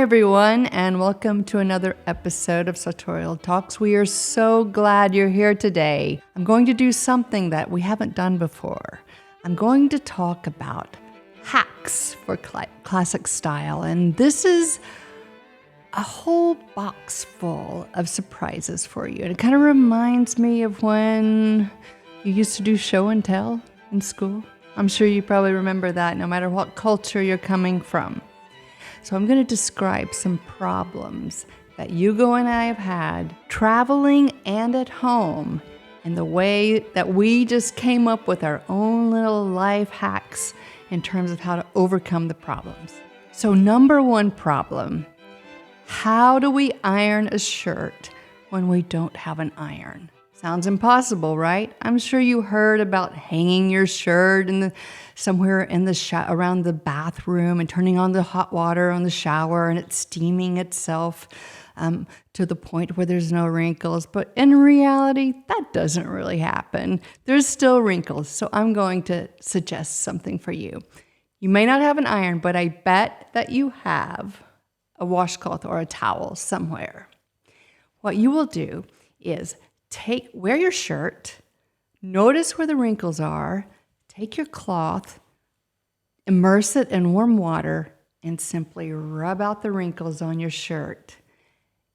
everyone, and welcome to another episode of Sartorial Talks. We are so glad you're here today. I'm going to do something that we haven't done before. I'm going to talk about hacks for classic style, and this is a whole box full of surprises for you. And it kind of reminds me of when you used to do show and tell in school. I'm sure you probably remember that, no matter what culture you're coming from. So I'm going to describe some problems that Hugo and I have had traveling and at home, and the way that we just came up with our own little life hacks in terms of how to overcome the problems. So number one problem, how do we iron a shirt when we don't have an iron? Sounds impossible, right? I'm sure you heard about hanging your shirt somewhere in the around the bathroom and turning on the hot water on the shower and it's steaming itself to the point where there's no wrinkles. But in reality, that doesn't really happen. There's still wrinkles. So I'm going to suggest something for you. You may not have an iron, but I bet that you have a washcloth or a towel somewhere. What you will do is wear your shirt, notice where the wrinkles are, take your cloth, immerse it in warm water, and simply rub out the wrinkles on your shirt.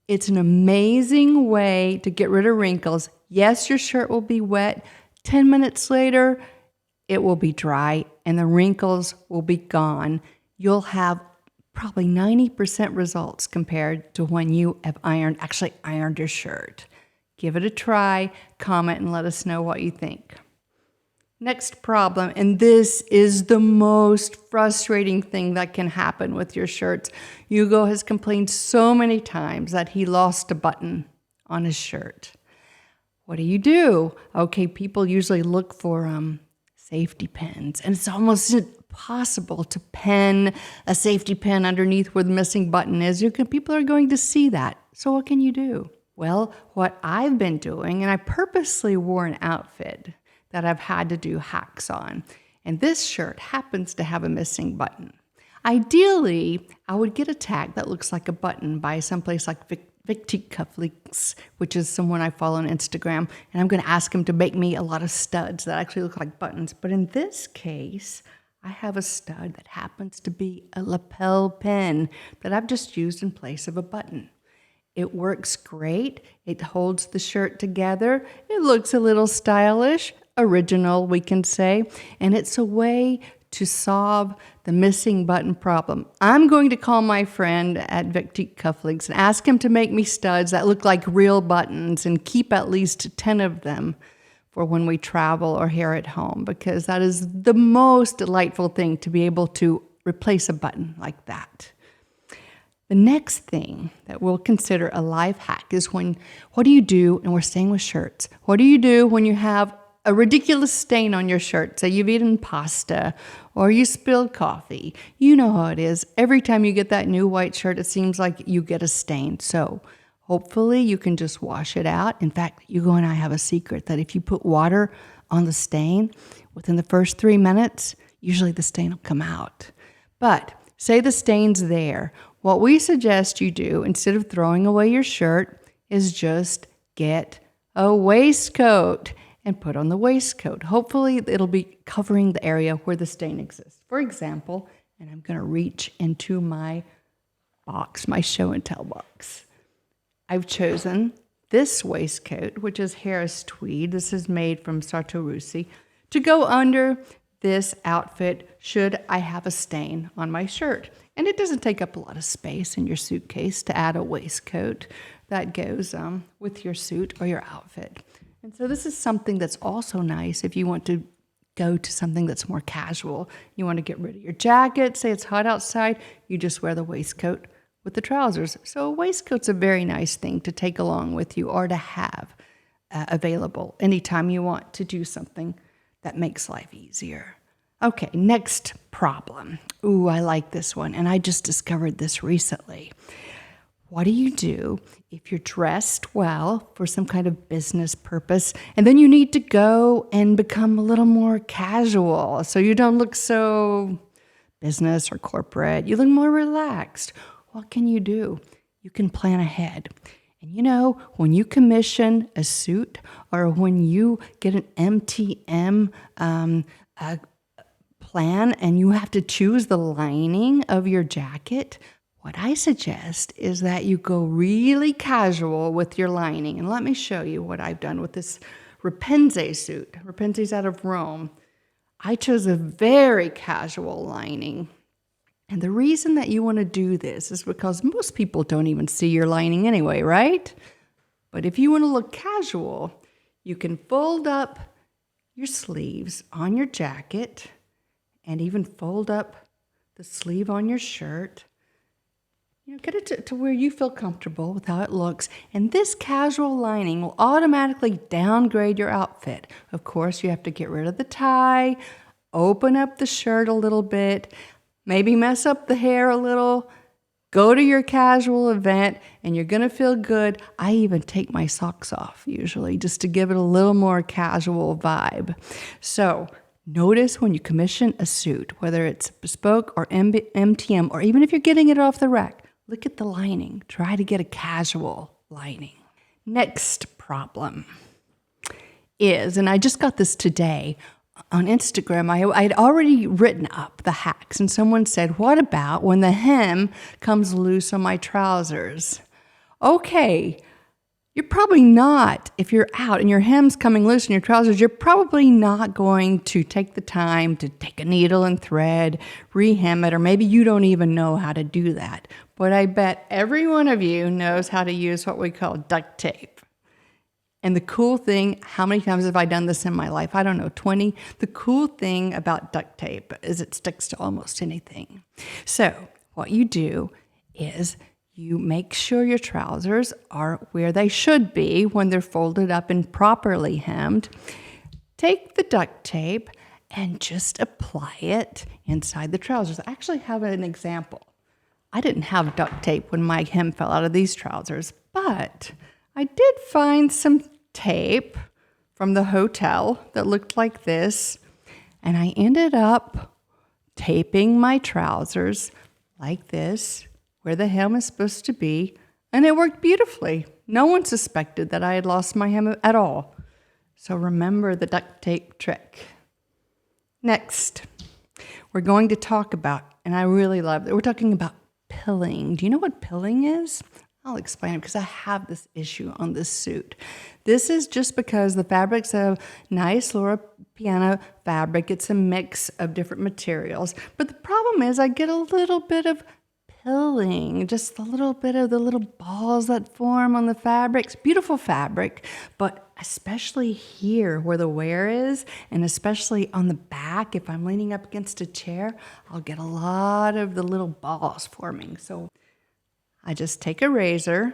It's an amazing way to get rid of wrinkles. Yes, your shirt will be wet. 10 minutes later, it will be dry and the wrinkles will be gone. You'll have probably 90% results compared to when you have actually ironed your shirt. Give it a try, comment, and let us know what you think. Next problem, and this is the most frustrating thing that can happen with your shirts. Hugo has complained so many times that he lost a button on his shirt. What do? Okay, people usually look for safety pins, and it's almost impossible to pin a safety pin underneath where the missing button is. People are going to see that. So what can you do? Well, what I've been doing, and I purposely wore an outfit that I've had to do hacks on, and this shirt happens to have a missing button. Ideally, I would get a tag that looks like a button by someplace like Victique Cufflinks, which is someone I follow on Instagram, and I'm going to ask him to make me a lot of studs that actually look like buttons. But in this case, I have a stud that happens to be a lapel pin that I've just used in place of a button. It works great. It holds the shirt together. It looks a little stylish, original, we can say, and it's a way to solve the missing button problem. I'm going to call my friend at Victique Cufflinks and ask him to make me studs that look like real buttons and keep at least 10 of them for when we travel or here at home, because that is the most delightful thing, to be able to replace a button like that. The next thing that we'll consider a life hack is what do you do, and we're staying with shirts, what do you do when you have a ridiculous stain on your shirt? Say you've eaten pasta or you spilled coffee. You know how it is. Every time you get that new white shirt, it seems like you get a stain. So hopefully you can just wash it out. In fact, Hugo and I have a secret that if you put water on the stain, within the first 3 minutes, usually the stain will come out. But say the stain's there. What we suggest you do, instead of throwing away your shirt, is just get a waistcoat and put on the waistcoat. Hopefully, it'll be covering the area where the stain exists. For example, and I'm going to reach into my box, my show and tell box. I've chosen this waistcoat, which is Harris tweed. This is made from Sartorial, to go under this outfit should I have a stain on my shirt. And it doesn't take up a lot of space in your suitcase to add a waistcoat that goes with your suit or your outfit. And so this is something that's also nice if you want to go to something that's more casual. You want to get rid of your jacket, say it's hot outside, you just wear the waistcoat with the trousers. So a waistcoat's a very nice thing to take along with you or to have available anytime you want to do something that makes life easier. Okay, next problem. Ooh, I like this one, and I just discovered this recently. What do you do if you're dressed well for some kind of business purpose, and then you need to go and become a little more casual so you don't look so business or corporate? You look more relaxed. what can you do? You can plan ahead. And you know, when you commission a suit or when you get an MTM plan and you have to choose the lining of your jacket, what I suggest is that you go really casual with your lining. And let me show you what I've done with this Rapunzel suit. Rapunzel's out of Rome. I chose a very casual lining. And the reason that you want to do this is because most people don't even see your lining anyway, right? But if you want to look casual, you can fold up your sleeves on your jacket and even fold up the sleeve on your shirt. You know, get it to where you feel comfortable with how it looks. And this casual lining will automatically downgrade your outfit. Of course, you have to get rid of the tie, open up the shirt a little bit, maybe mess up the hair a little, go to your casual event, and you're going to feel good. I even take my socks off usually just to give it a little more casual vibe. So notice when you commission a suit, whether it's bespoke or MTM, or even if you're getting it off the rack, look at the lining. Try to get a casual lining. Next problem is, and I just got this today on Instagram, I had already written up the hacks, and someone said, what about when the hem comes loose on my trousers? Okay, you're probably not, if you're out and your hem's coming loose in your trousers, you're probably not going to take the time to take a needle and thread, rehem it, or maybe you don't even know how to do that. But I bet every one of you knows how to use what we call duct tape. And the cool thing, how many times have I done this in my life? I don't know, 20. The cool thing about duct tape is it sticks to almost anything. So what you do is you make sure your trousers are where they should be when they're folded up and properly hemmed. Take the duct tape and just apply it inside the trousers. I actually have an example. I didn't have duct tape when my hem fell out of these trousers, but I did find some tape from the hotel that looked like this, and I ended up taping my trousers like this, where the hem is supposed to be, and it worked beautifully. No one suspected that I had lost my hem at all. So remember the duct tape trick. Next, we're going to talk about, and I really love it, we're talking about pilling. Do you know what pilling is? I'll explain it because I have this issue on this suit. This is just because the fabric's a nice Laura Piana fabric. It's a mix of different materials. But the problem is I get a little bit of pilling, just a little bit of the little balls that form on the fabric. It's beautiful fabric, but especially here where the wear is, and especially on the back, if I'm leaning up against a chair, I'll get a lot of the little balls forming. So I just take a razor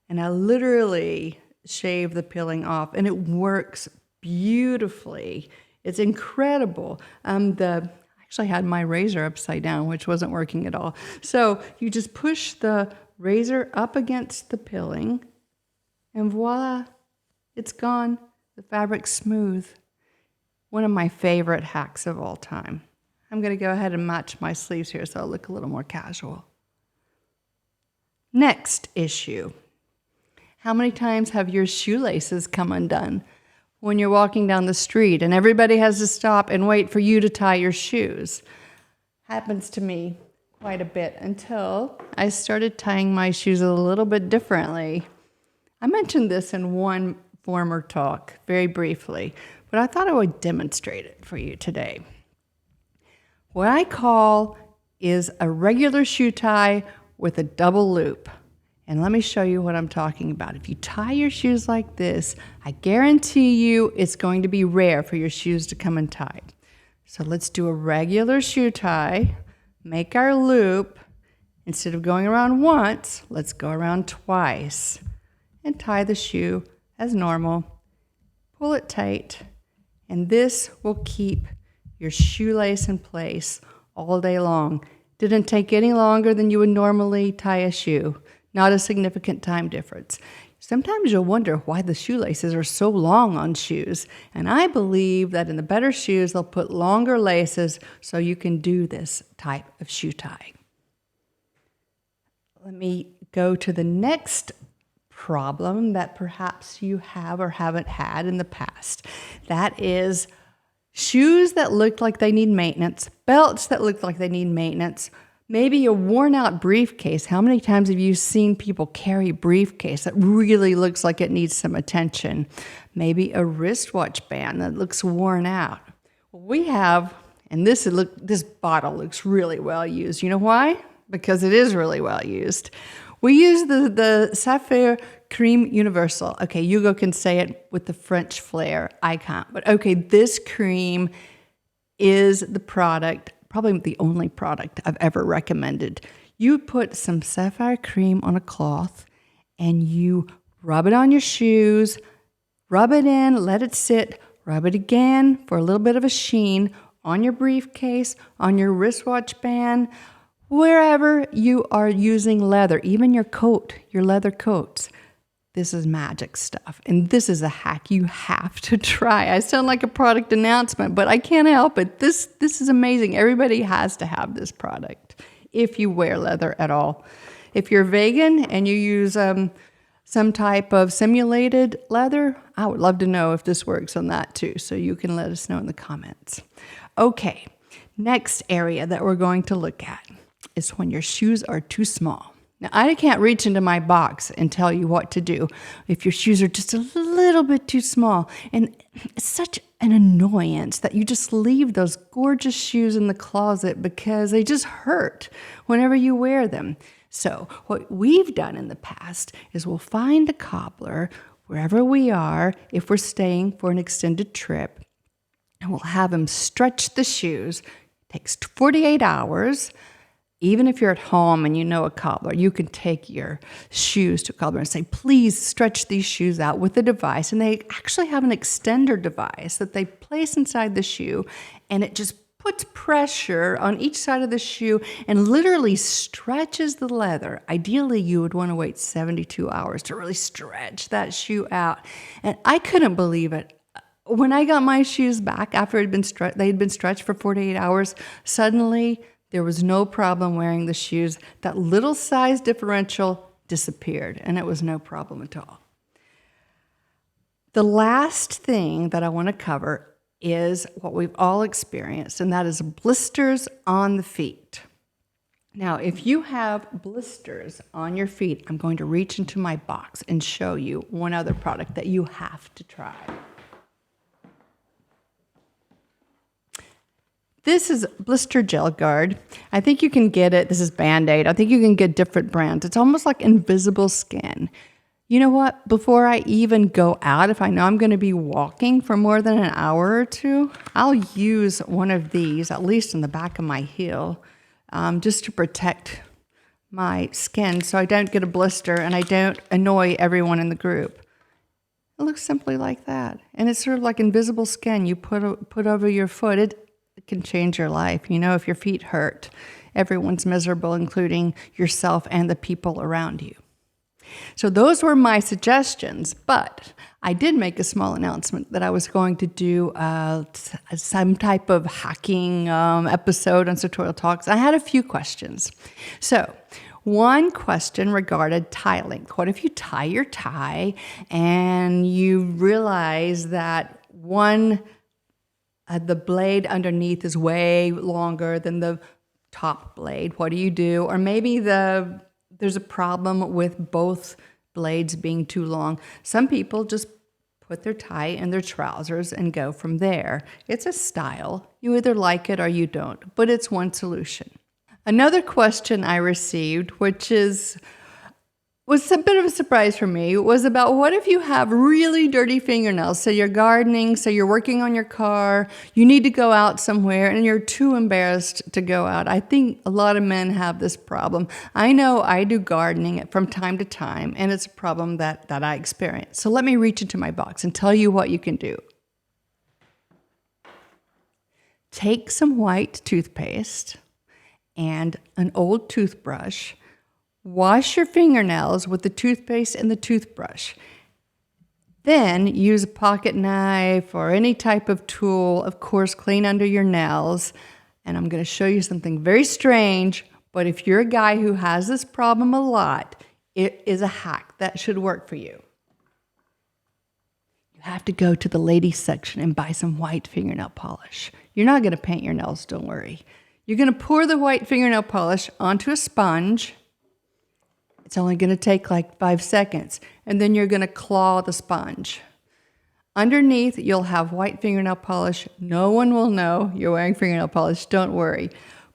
and I literally shave the pilling off, and it works beautifully. It's incredible. I actually had my razor upside down, which wasn't working at all. So you just push the razor up against the pilling, and voila, it's gone. The fabric's smooth. One of my favorite hacks of all time. I'm going to go ahead and match my sleeves here so I'll look a little more casual. Next issue. How many times have your shoelaces come undone when you're walking down the street and everybody has to stop and wait for you to tie your shoes? Happens to me quite a bit until I started tying my shoes a little bit differently. I mentioned this in one former talk very briefly, but I thought I would demonstrate it for you today. What I call is a regular shoe tie with a double loop. And let me show you what I'm talking about. If you tie your shoes like this, I guarantee you it's going to be rare for your shoes to come untied. So let's do a regular shoe tie, make our loop. Instead of going around once, let's go around twice and tie the shoe as normal. Pull it tight, and this will keep your shoelace in place all day long. Didn't take any longer than you would normally tie a shoe. Not a significant time difference. Sometimes you'll wonder why the shoelaces are so long on shoes. And I believe that in the better shoes, they'll put longer laces so you can do this type of shoe tie. Let me go to the next problem that perhaps you have or haven't had in the past. That is shoes that look like they need maintenance, belts that look like they need maintenance, maybe a worn out briefcase. How many times have you seen people carry a briefcase that really looks like it needs some attention? Maybe a wristwatch band that looks worn out. We have, and this bottle looks really well used. You know why? Because it is really well used. We use the Sapphire Cream Universal. Okay, Hugo can say it with the French flair. I can't. But okay, this cream is the product, probably the only product I've ever recommended. You put some sapphire cream on a cloth and you rub it on your shoes, rub it in, let it sit, rub it again for a little bit of a sheen on your briefcase, on your wristwatch band, wherever you are using leather, even your coat, your leather coats. This is magic stuff. And this is a hack you have to try. I sound like a product announcement, but I can't help it. This is amazing. Everybody has to have this product if you wear leather at all. If you're vegan and you use some type of simulated leather, I would love to know if this works on that too. So you can let us know in the comments. Okay, next area that we're going to look at is when your shoes are too small. Now, I can't reach into my box and tell you what to do if your shoes are just a little bit too small. And it's such an annoyance that you just leave those gorgeous shoes in the closet because they just hurt whenever you wear them. So what we've done in the past is we'll find a cobbler wherever we are, if we're staying for an extended trip, and we'll have him stretch the shoes. It takes 48 hours. Even if you're at home and you know a cobbler, you can take your shoes to a cobbler and say, please stretch these shoes out with a device. And they actually have an extender device that they place inside the shoe, and it just puts pressure on each side of the shoe and literally stretches the leather. Ideally, you would want to wait 72 hours to really stretch that shoe out. And I couldn't believe it. When I got my shoes back after they had been stretched for 48 hours, suddenly there was no problem wearing the shoes. That little size differential disappeared, and it was no problem at all. The last thing that I want to cover is what we've all experienced, and that is blisters on the feet. Now, if you have blisters on your feet, I'm going to reach into my box and show you one other product that you have to try. This is Blister Gel Guard. I think you can get it. This is Band-Aid. I think you can get different brands. It's almost like invisible skin. You know what? Before I even go out, if I know I'm going to be walking for more than an hour or two, I'll use one of these, at least in the back of my heel, just to protect my skin so I don't get a blister and I don't annoy everyone in the group. It looks simply like that. And it's sort of like invisible skin you put over your foot. It can change your life. You know, if your feet hurt, everyone's miserable, including yourself and the people around you. So those were my suggestions, but I did make a small announcement that I was going to do some type of hacking episode on Sartorial Talks. I had a few questions. So one question regarded tie length. What if you tie your tie and you realize that the blade underneath is way longer than the top blade? What do you do? Or maybe there's a problem with both blades being too long. Some people just put their tie in their trousers and go from there. It's a style. You either like it or you don't, but it's one solution. Another question I received, which was a bit of a surprise for me, was about what if you have really dirty fingernails? So you're gardening, so you're working on your car, you need to go out somewhere, and you're too embarrassed to go out. I think a lot of men have this problem. I know I do gardening from time to time, and it's a problem that I experience. So let me reach into my box and tell you what you can do. Take some white toothpaste and an old toothbrush. Wash your fingernails with the toothpaste and the toothbrush. Then use a pocket knife or any type of tool. Of course, clean under your nails. And I'm going to show you something very strange, But if you're a guy who has this problem a lot, it is a hack that should work for you. You have to go to the ladies section and buy some white fingernail polish. You're not going to paint your nails, don't worry. You're going to pour the white fingernail polish onto a sponge. It's only going to take like 5 seconds. And then you're going to claw the sponge. Underneath, you'll have white fingernail polish. No one will know you're wearing fingernail polish. Don't worry.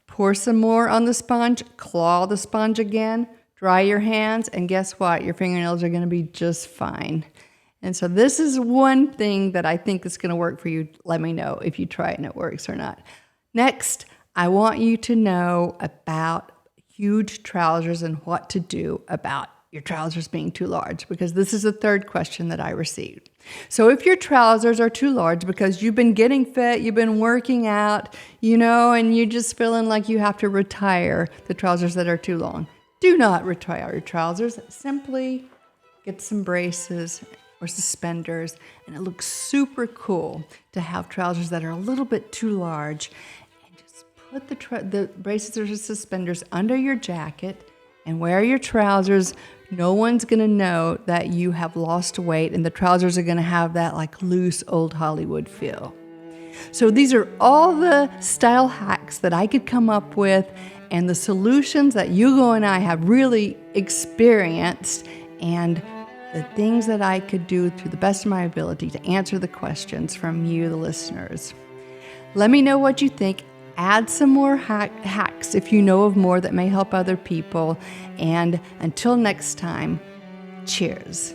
Pour some more on the sponge. Claw the sponge again. Dry your hands. And guess what? Your fingernails are going to be just fine. And so this is one thing that I think is going to work for you. Let me know if you try it and it works or not. Next, I want you to know about huge trousers and what to do about your trousers being too large, because this is the third question that I received. So if your trousers are too large because you've been getting fit, you've been working out, and you're just feeling like you have to retire the trousers that are too long, do not retire your trousers. Simply get some braces or suspenders, and it looks super cool to have trousers that are a little bit too large. And just put the braces or suspenders under your jacket and wear your trousers. No one's gonna know that you have lost weight, and the trousers are gonna have that like loose old Hollywood feel. So these are all the style hacks that I could come up with and the solutions that Hugo and I have really experienced, and the things that I could do to the best of my ability to answer the questions from you, the listeners. Let me know what you think. Add some more hacks if you know of more that may help other people. And until next time, cheers.